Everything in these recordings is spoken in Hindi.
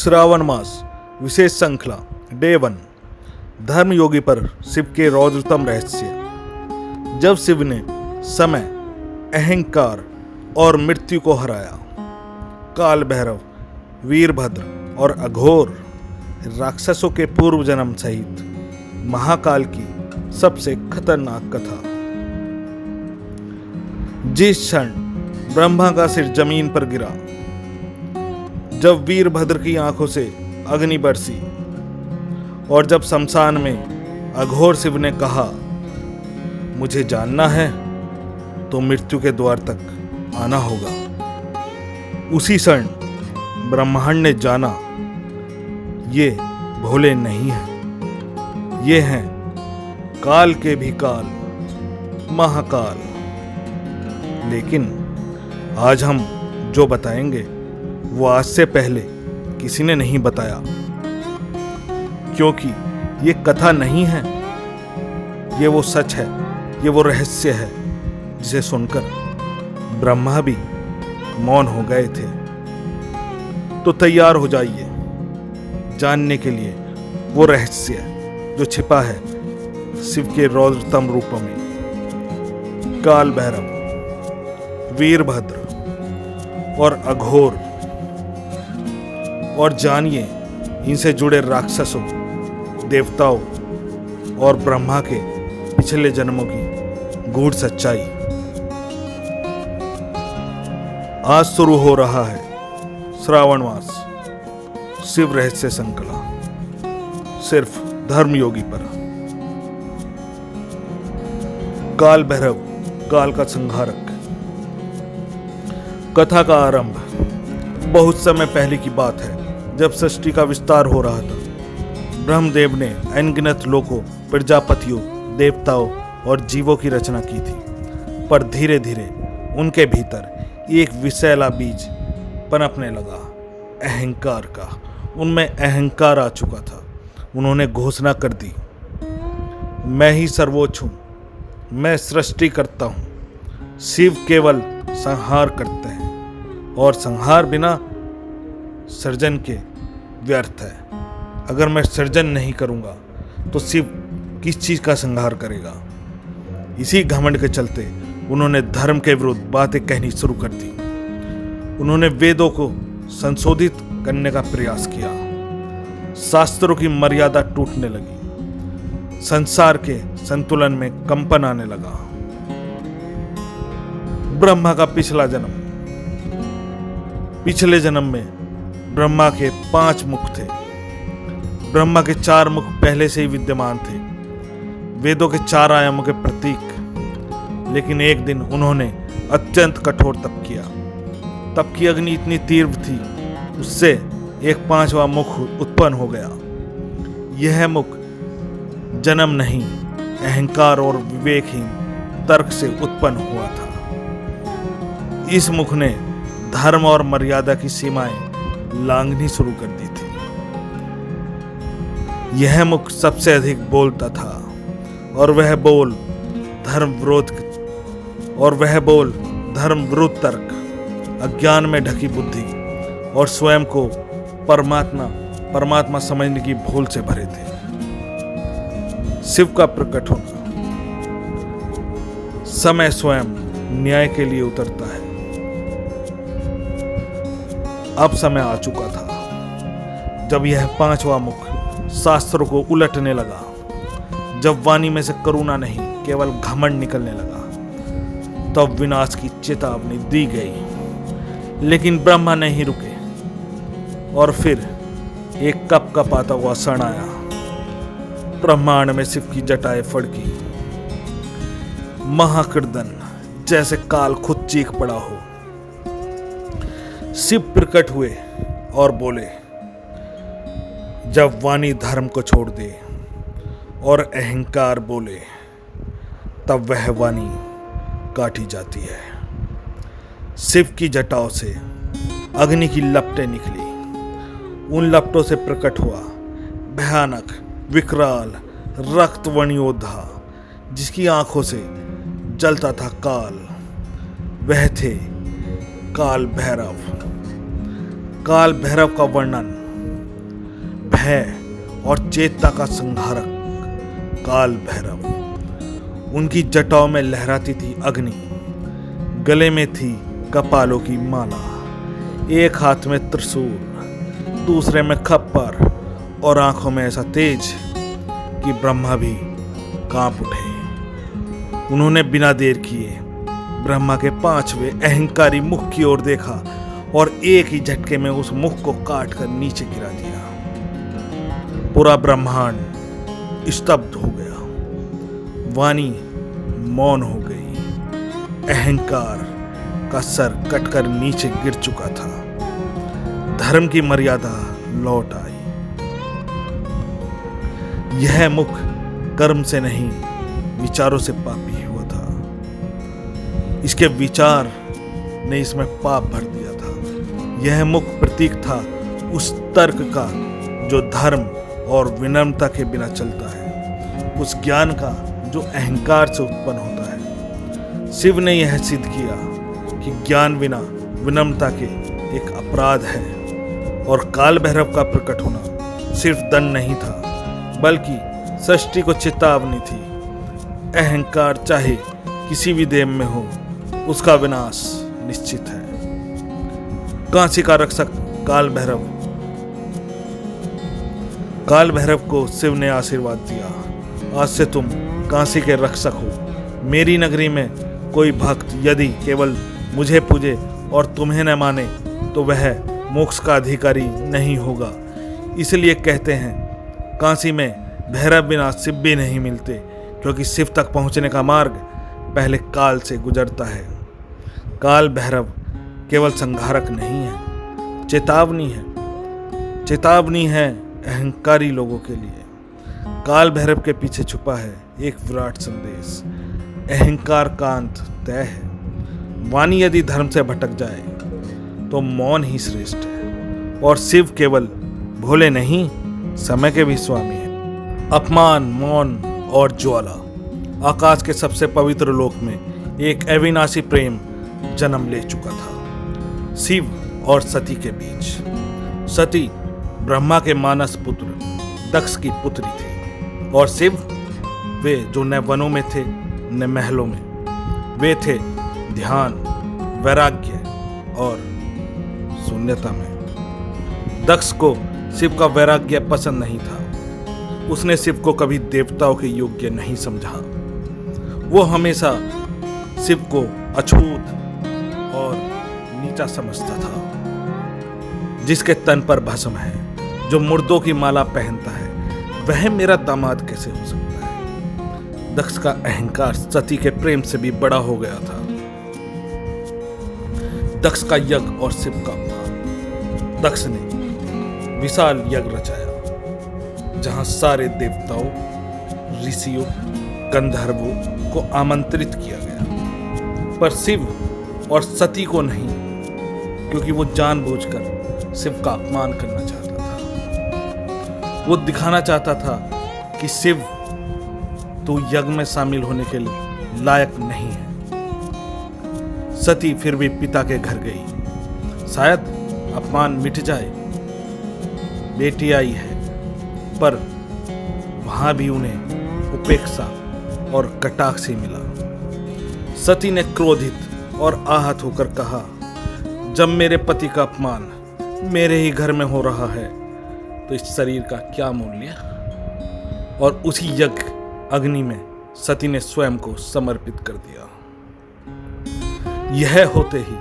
श्रावण मास विशेष श्रृंखला डे 1 धर्म योगी पर शिव के रौद्रतम रहस्य। जब शिव ने समय, अहंकार और मृत्यु को हराया, काल भैरव, वीरभद्र और अघोर राक्षसों के पूर्व जन्म सहित महाकाल की सबसे खतरनाक कथा। जिस क्षण ब्रह्मा का सिर जमीन पर गिरा, जब वीरभद्र की आंखों से अग्नि बरसी और जब शमशान में अघोर शिव ने कहा, मुझे जानना है तो मृत्यु के द्वार तक आना होगा, उसी क्षण ब्रह्मांड ने जाना ये भोले नहीं हैं, ये हैं काल के भी काल, महाकाल। लेकिन आज हम जो बताएंगे वो आज से पहले किसी ने नहीं बताया, क्योंकि ये कथा नहीं है, ये वो सच है, ये वो रहस्य है जिसे सुनकर ब्रह्मा भी मौन हो गए थे। तो तैयार हो जाइए जानने के लिए वो रहस्य जो छिपा है शिव के रौद्रतम रूप में, काल भैरव, वीरभद्र और अघोर, और जानिए इनसे जुड़े राक्षसों, देवताओं और ब्रह्मा के पिछले जन्मों की गूढ़ सच्चाई। आज शुरू हो रहा है श्रावण मास शिव रहस्य श्रृंखला, सिर्फ धर्म योगी पर। काल भैरव, काल का संहारक। कथा का आरंभ बहुत समय पहले की बात है, जब सृष्टि का विस्तार हो रहा था। ब्रह्मदेव ने अनगिनत लोकों, प्रजापतियों, देवताओं और जीवों की रचना की थी, पर धीरे धीरे उनके भीतर एक विषैला बीज पनपने लगा, अहंकार का। उनमें अहंकार आ चुका था। उन्होंने घोषणा कर दी, मैं ही सर्वोच्च हूँ, मैं सृष्टि करता हूँ, शिव केवल संहार करते हैं और संहार बिना सृजन के व्यर्थ है। अगर मैं सृजन नहीं करूंगा तो शिव किस चीज का संहार करेगा। इसी घमंड के चलते उन्होंने धर्म के विरुद्ध बातें कहनी शुरू कर दी। उन्होंने वेदों को संशोधित करने का प्रयास किया, शास्त्रों की मर्यादा टूटने लगी, संसार के संतुलन में कंपन आने लगा। ब्रह्मा का पिछला जन्म। पिछले जन्म में ब्रह्मा के 5 मुख थे। ब्रह्मा के 4 मुख पहले से ही विद्यमान थे, वेदों के 4 आयामों के प्रतीक। लेकिन एक दिन उन्होंने अत्यंत कठोर तप किया। तप की अग्नि इतनी तीव्र थी, उससे एक 5वां मुख उत्पन्न हो गया। यह मुख जन्म नहीं, अहंकार और विवेकहीन तर्क से उत्पन्न हुआ था। इस मुख ने धर्म और मर्यादा की सीमाएं लांघनी शुरू कर दी थी। यह मुख सबसे अधिक बोलता था और वह बोल धर्म विरुद्ध तर्क, अज्ञान में ढकी बुद्धि और स्वयं को परमात्मा समझने की भूल से भरे थे। शिव का प्रकट होना। समय स्वयं न्याय के लिए उतरता है। अब समय आ चुका था जब यह 5वां मुख शास्त्रों को उलटने लगा, जब वाणी में से करुणा नहीं केवल घमंड निकलने लगा, तब विनाश की चेतावनी दी गई। लेकिन ब्रह्मा नहीं रुके और फिर एक कपकपाता हुआ क्षण आया। ब्रह्मांड में शिव की जटाएं फड़की, महाकृदन जैसे काल खुद चीख पड़ा हो। शिव प्रकट हुए और बोले, जब वाणी धर्म को छोड़ दे और अहंकार बोले, तब वह वाणी काटी जाती है। शिव की जटाओं से अग्नि की लपटें निकली। उन लपटों से प्रकट हुआ भयानक, विकराल, रक्तवर्णी योद्धा, जिसकी आंखों से जलता था काल। वह थे काल भैरव। काल भैरव का वर्णन भय और चेतना का संहारक काल भैरव। उनकी जटाओं में लहराती थी अग्नि, गले में थी कपालों की माला, एक हाथ में त्रिशूल, दूसरे में खप्पर और आंखों में ऐसा तेज कि ब्रह्मा भी कांप उठे। उन्होंने बिना देर किए ब्रह्मा के 5वें अहंकारी मुख की ओर देखा और एक ही झटके में उस मुख को काट कर नीचे गिरा दिया। पूरा ब्रह्मांड स्तब्ध हो गया, वाणी मौन हो गई, अहंकार का सर कटकर नीचे गिर चुका था, धर्म की मर्यादा लौट आई। यह मुख कर्म से नहीं विचारों से पापी हुआ था। इसके विचार ने इसमें पाप भर दिया था। यह मुख प्रतीक था उस तर्क का जो धर्म और विनम्रता के बिना चलता है, उस ज्ञान का जो अहंकार से उत्पन्न होता है। शिव ने यह सिद्ध किया कि ज्ञान बिना विनम्रता के एक अपराध है और काल भैरव का प्रकट होना सिर्फ दंड नहीं था, बल्कि सृष्टि को चेतावनी थी। अहंकार चाहे किसी भी देव में हो, उसका विनाश निश्चित है। कांसी का रक्षक काल भैरव को शिव ने आशीर्वाद दिया। आज से तुम कांसी के रक्षक हो। मेरी नगरी में कोई भक्त यदि केवल मुझे पूजे और तुम्हें न माने तो वह मोक्ष का अधिकारी नहीं होगा। इसलिए कहते हैं कांसी में भैरव बिना शिव भी नहीं मिलते, क्योंकि शिव तक पहुंचने का मार्ग पहले काल से गुजरता है। काल भैरव केवल संहारक नहीं है, चेतावनी है अहंकारी लोगों के लिए। काल भैरव के पीछे छुपा है एक विराट संदेश। अहंकार का अंत तय है। वाणी यदि धर्म से भटक जाए तो मौन ही श्रेष्ठ है। और शिव केवल भोले नहीं, समय के भी स्वामी है। अपमान, मौन और ज्वाला। आकाश के सबसे पवित्र लोक में एक अविनाशी प्रेम जन्म ले चुका था, शिव और सती के बीच। सती ब्रह्मा के मानस पुत्र दक्ष की पुत्री थी और शिव वे जो न वनों में थे न महलों में। वे थे ध्यान, वैराग्य और शून्यता में। दक्ष को शिव का वैराग्य पसंद नहीं था। उसने शिव को कभी देवताओं के योग्य नहीं समझा। वो हमेशा शिव को अछूत और नीचा समझता था। जिसके तन पर भस्म है, जो मुर्दों की माला पहनता है, वह मेरा दामाद कैसे हो सकता है। दक्ष का अहंकार सती के प्रेम से भी बड़ा हो गया था। दक्ष का यज्ञ और शिव का अपमान। दक्ष ने विशाल यज्ञ रचाया जहां सारे देवताओं, ऋषियों, गंधर्वों को आमंत्रित किया गया, पर शिव और सती को नहीं, क्योंकि वो जानबूझकर शिव का अपमान करना चाहता था। वो दिखाना चाहता था कि शिव तो यज्ञ में शामिल होने के लिए लायक नहीं है। सती फिर भी पिता के घर गई। शायद अपमान मिट जाए। बेटी आई है, पर वहां भी उन्हें उपेक्षा और कटाक्ष ही मिला। सती ने क्रोधित और आहत होकर कहा, जब मेरे पति का अपमान मेरे ही घर में हो रहा है तो इस शरीर का क्या मूल्य। और उसी यज्ञ अग्नि में सती ने स्वयं को समर्पित कर दिया। यह होते ही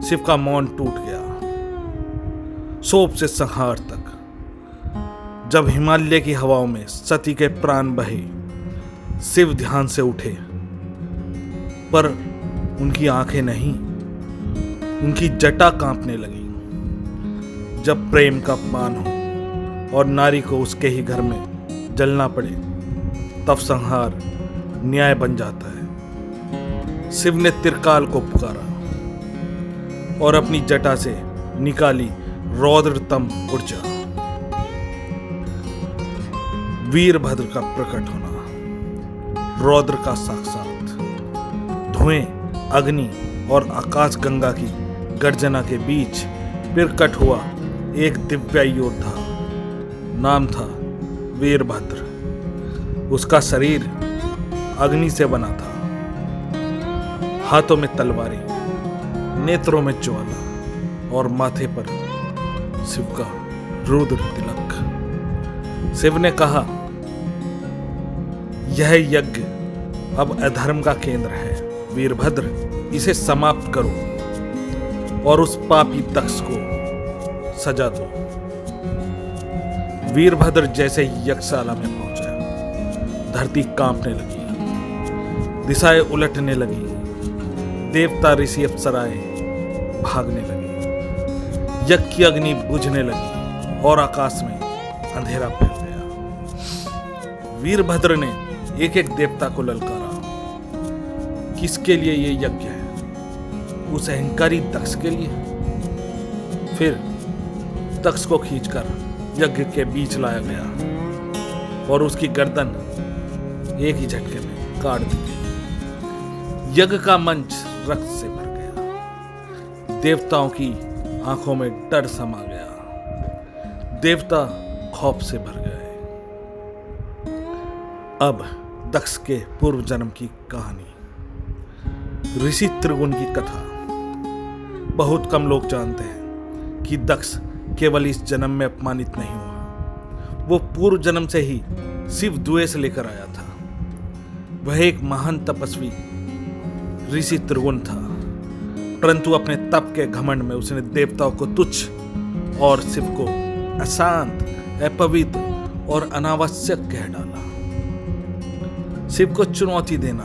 शिव का मौन टूट गया। शोभ से संहार तक। जब हिमालय की हवाओं में सती के प्राण बहे, शिव ध्यान से उठे, पर उनकी आंखें नहीं, उनकी जटा कांपने लगी। जब प्रेम का अपमान हो और नारी को उसके ही घर में जलना पड़े, तब संहार न्याय बन जाता है। शिव ने त्रिकाल को पुकारा और अपनी जटा से निकाली रौद्रतम ऊर्जा। वीरभद्र का प्रकट होना, रौद्र का साक्षात, धुएं, अग्नि और आकाश गंगा की गर्जना के बीच प्रकट हुआ एक दिव्य योद्धा। नाम था वीरभद्र। उसका शरीर अग्नि से बना था, हाथों में तलवारें, नेत्रों में ज्वाला और माथे पर शिव का रुद्र तिलक। शिव ने कहा, यह यज्ञ अब अधर्म का केंद्र है। वीरभद्र, इसे समाप्त करो और उस पापी दक्ष को सजा दो। वीरभद्र जैसे ही यज्ञशाला में पहुंचा, धरती कांपने लगी, दिशाएं उलटने लगी, देवता ऋषि अप्सराएं भागने लगी, यज्ञ की अग्नि बुझने लगी और आकाश में अंधेरा फैल गया। वीरभद्र ने एक एक देवता को ललकारा, किसके लिए ये यज्ञ है? उस अहंकारी दक्ष के लिए। फिर दक्ष को खींचकर यज्ञ के बीच लाया गया और उसकी गर्दन एक ही झटके में काट दी गई। यज्ञ का मंच रक्त से भर गया, देवताओं की आंखों में डर समा गया, देवता खौफ से भर गए। अब दक्ष के पूर्व जन्म की कहानी। ऋषि त्रिगुण की कथा। बहुत कम लोग जानते हैं कि दक्ष केवल इस जन्म में अपमानित नहीं हुआ, वो पूर्व जन्म से ही शिव द्वेष लेकर आया था। वह एक महान तपस्वी ऋषि त्रिगुण था, परंतु अपने तप के घमंड में उसने देवताओं को तुच्छ और शिव को अशांत, अपवित्र और अनावश्यक कह डाला। शिव को चुनौती देना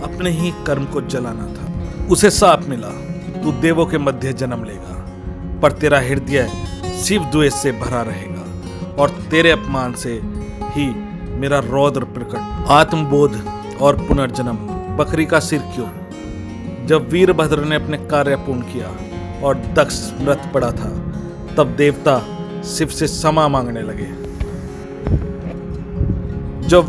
अपने ही कर्म को जलाना था। उसे शाप मिला, तू देवों के मध्य जन्म लेगा, पर तेरा हृदय शिव द्वेष से भरा रहेगा और तेरे अपमान से ही मेरा रौद्र प्रकट। आत्मबोध और पुनर्जन्म। बकरी का सिर क्यों? जब वीरभद्र ने अपने कार्य पूर्ण किया और दक्ष मृत पड़ा था, तब देवता शिव से क्षमा मांगने लगे। जब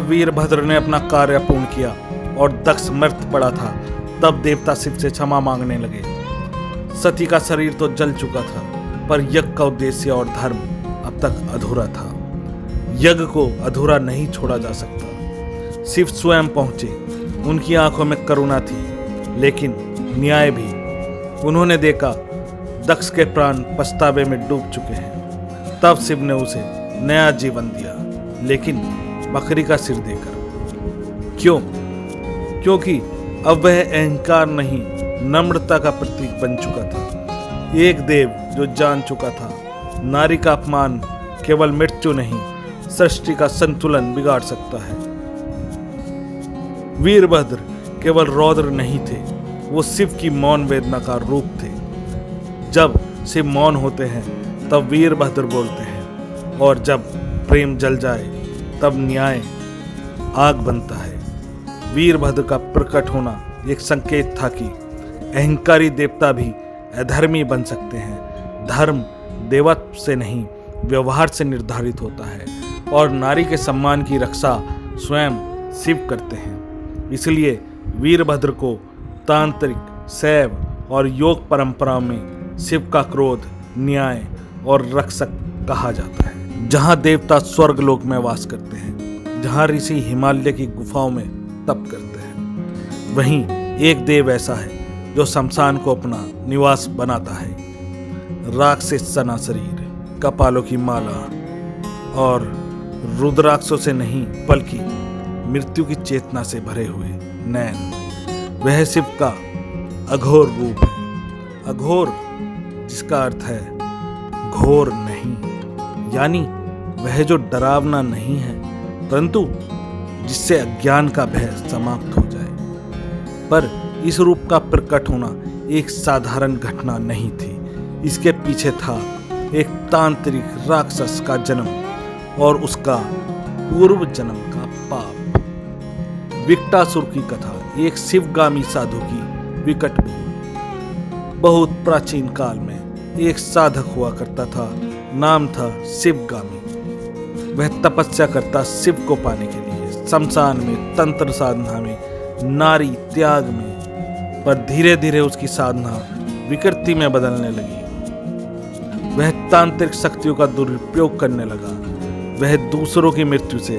वीरभद्र ने अपना कार्य पूर्ण किया और दक्ष मृत पड़ा था, तब देवता शिव से क्षमा मांगने लगे। सती का शरीर तो जल चुका था, पर यज्ञ का उद्देश्य और धर्म अब तक अधूरा था। यज्ञ को अधूरा नहीं छोड़ा जा सकता। शिव स्वयं पहुंचे, उनकी आंखों में करुणा थी, लेकिन न्याय भी। उन्होंने देखा दक्ष के प्राण पछतावे में डूब चुके हैं। तब शिव ने उसे नया जीवन दिया, लेकिन बकरी का सिर देकर। क्यों? क्योंकि अब वह अहंकार नहीं, नम्रता का प्रतीक बन चुका था। एक देव जो जान चुका था, नारी का अपमान केवल मृत्यु नहीं, सृष्टि का संतुलन बिगाड़ सकता है। वीरभद्र केवल रौद्र नहीं थे, वो शिव की मौन वेदना का रूप थे। जब शिव मौन होते हैं, तब वीरभद्र बोलते हैं, और जब प्रेम जल जाए, तब न्याय आग बनता है। वीरभद्र का प्रकट होना एक संकेत था कि अहंकारी देवता भी अधर्मी बन सकते हैं। धर्म देवत्व से नहीं, व्यवहार से निर्धारित होता है, और नारी के सम्मान की रक्षा स्वयं शिव करते हैं। इसलिए वीरभद्र को तांत्रिक, शैव और योग परंपराओं में शिव का क्रोध, न्याय और रक्षक कहा जाता है। जहाँ देवता स्वर्गलोक में वास करते हैं, जहाँ ऋषि हिमालय की गुफाओं में तप करते हैं, वहीं एक देव ऐसा है जो शमशान को अपना निवास बनाता है। राक्षस सना शरीर, कपालों की माला और रुद्राक्षों से नहीं, बल्कि मृत्यु की चेतना से भरे हुए नैन, वह शिव का अघोर रूप है। अघोर जिसका अर्थ है घोर नहीं, यानी वह जो डरावना नहीं है, परंतु जिससे अज्ञान का भय समाप्त हो जाए। पर इस रूप का प्रकट होना एक साधारण घटना नहीं थी। इसके पीछे था एक तांत्रिक राक्षस का जन्म और उसका पूर्व जन्म का पाप। विकटासुर की कथा। एक शिवगामी साधु की विकट भूल। बहुत प्राचीन काल में एक साधक हुआ करता था, नाम था शिवगामी। वह तपस्या करता शिव को पाने के लिए, शमशान में, तंत्र साधना में, नारी त्याग में। पर धीरे धीरे उसकी साधना विकृति में बदलने लगी। वह तांत्रिक शक्तियों का दुरुपयोग करने लगा। वह दूसरों की मृत्यु से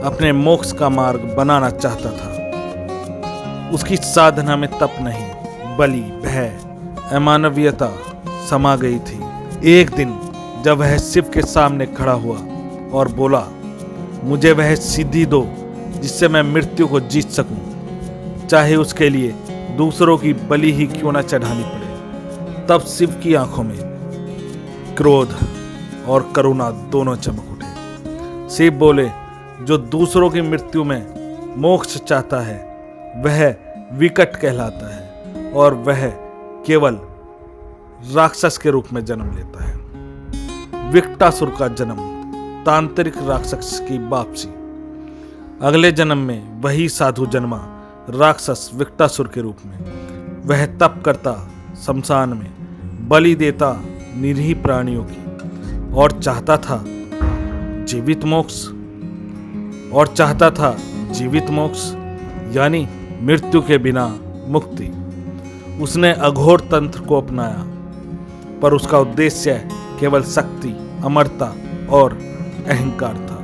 अपने मोक्ष का मार्ग बनाना चाहता था। उसकी साधना में तप नहीं, बलि, भय, अमानवीयता समा गई थी। एक दिन जब वह शिव के सामने खड़ा हुआ और बोला, मुझे वह सिद्धि दो जिससे मैं मृत्यु को जीत सकूं, चाहे उसके लिए दूसरों की बलि ही क्यों न चढ़ानी पड़े। तब शिव की आंखों में क्रोध और करुणा दोनों चमक उठे। शिव बोले, जो दूसरों की मृत्यु में मोक्ष चाहता है वह विकट कहलाता है और वह केवल राक्षस के रूप में जन्म लेता है। विकटासुर का जन्म, तांत्रिक राक्षस की वापसी। अगले जन्म में वही साधु जन्मा राक्षस विकटासुर के रूप में। वह तप करता, शमशान में बलि देता निरीह प्राणियों की, और चाहता था जीवित मोक्ष यानी मृत्यु के बिना मुक्ति। उसने अघोर तंत्र को अपनाया, पर उसका उद्देश्य केवल शक्ति, अमरता और अहंकार था।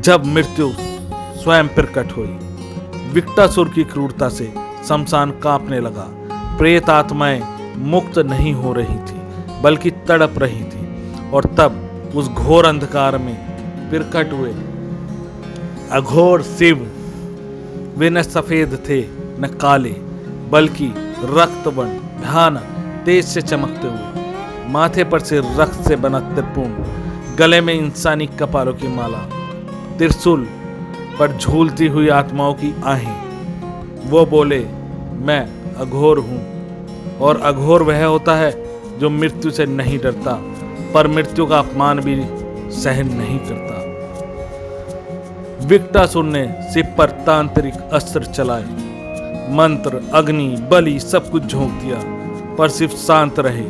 जब मृत्यु स्वयं प्रकट हुई, विकटासुर की क्रूरता से शमशान कांपने लगा। प्रेत आत्माएं मुक्त नहीं हो रही थी बल्कि तड़प रही थी। और तब उस घोर अंधकार में प्रकट हुए अघोर शिव। वे न सफेद थे न काले, बल्कि रक्तवर्ण, भयानक, तेज से चमकते हुए। माथे पर से रक्त से बना त्रिपुंड, गले में इंसानी कपालों की माला, त्रिशूल पर झूलती हुई आत्माओं की आहें। वो बोले, मैं अघोर हूं। और अघोर वह होता है जो मृत्यु से नहीं डरता, पर मृत्यु का अपमान भी सहन नहीं करता। विकटासुर ने शिव पर तांत्रिक अस्त्र चलाए, मंत्र, अग्नि, बलि सब कुछ झोंक दिया, पर शिव शांत रहे,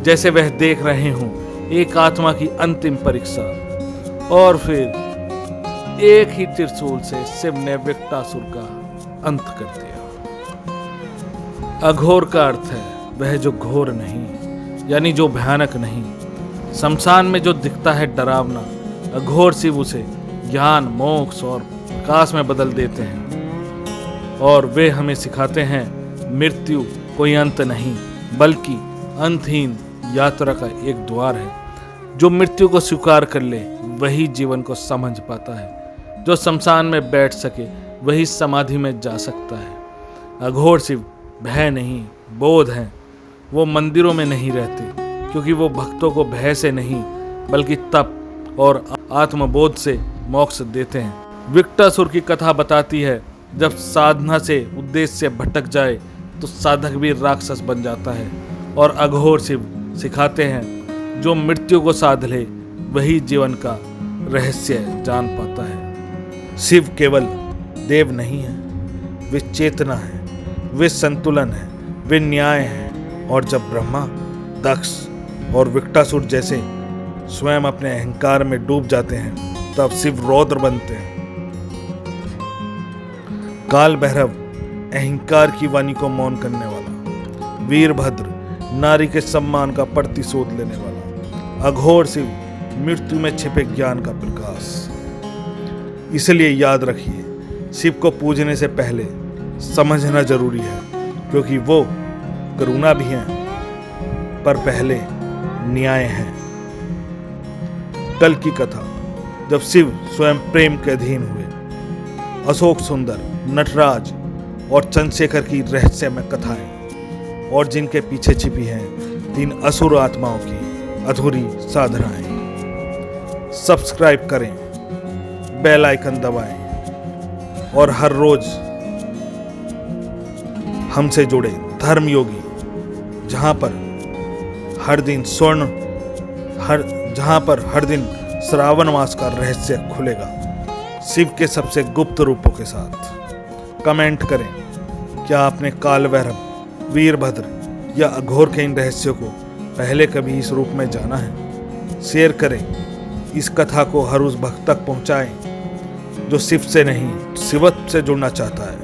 जैसे वह देख रहे हों एक आत्मा की अंतिम परीक्षा। और फिर एक ही त्रिशूल से शिव ने विकटासुर का अंत कर दिया। अघोर का अर्थ है वह जो घोर नहीं, यानी जो भयानक नहीं। शमशान में जो दिखता है डरावना, अघोर शिव उसे ज्ञान, मोक्ष और प्रकाश में बदल देते हैं। और वे हमें सिखाते हैं मृत्यु कोई अंत नहीं, बल्कि अंतहीन यात्रा का एक द्वार है। जो मृत्यु को स्वीकार कर ले वही जीवन को समझ पाता है। जो शमशान में बैठ सके वही समाधि में जा सकता है। अघोर शिव भय नहीं, बोध है। वो मंदिरों में नहीं रहते, क्योंकि वो भक्तों को भय से नहीं बल्कि तप और आत्मबोध से मोक्ष देते हैं। विकटासुर की कथा बताती है, जब साधना से उद्देश्य भटक जाए तो साधक भी राक्षस बन जाता है। और अघोर शिव सिखाते हैं, जो मृत्यु को साध ले वही जीवन का रहस्य जान पाता है। शिव केवल देव नहीं है, वे चेतना है, वे संतुलन है, वे न्याय है। और जब ब्रह्मा, दक्ष और विकटासुर जैसे स्वयं अपने अहंकार में डूब जाते हैं, तब शिव रौद्र बनते हैं। काल भैरव अहंकार की वाणी को मौन करने वाला, वीरभद्र नारी के सम्मान का प्रतिशोध लेने वाला, अघोर शिव मृत्यु में छिपे ज्ञान का प्रकाश। इसलिए याद रखिए, शिव को पूजने से पहले समझना जरूरी है, क्योंकि वो करुणा भी हैं, पर पहले न्याय है। कल की कथा, जब शिव स्वयं प्रेम के अधीन हुए। अशोक सुंदर, नटराज और चंद्रशेखर की रहस्यमय कथाएं, और जिनके पीछे छिपी हैं 3 असुर आत्माओं की अधूरी साधनाएं। सब्सक्राइब करें, बेल आइकन दबाएं और हर रोज हमसे जुड़े धर्मयोगी, जहां पर हर दिन श्रावण मास का रहस्य खुलेगा, शिव के सबसे गुप्त रूपों के साथ। कमेंट करें, क्या आपने काल भैरव, वीरभद्र या अघोर के इन रहस्यों को पहले कभी इस रूप में जाना है? शेयर करें, इस कथा को हर उस भक्त तक पहुंचाएं जो शिव से नहीं, शिवत्व से जुड़ना चाहता है।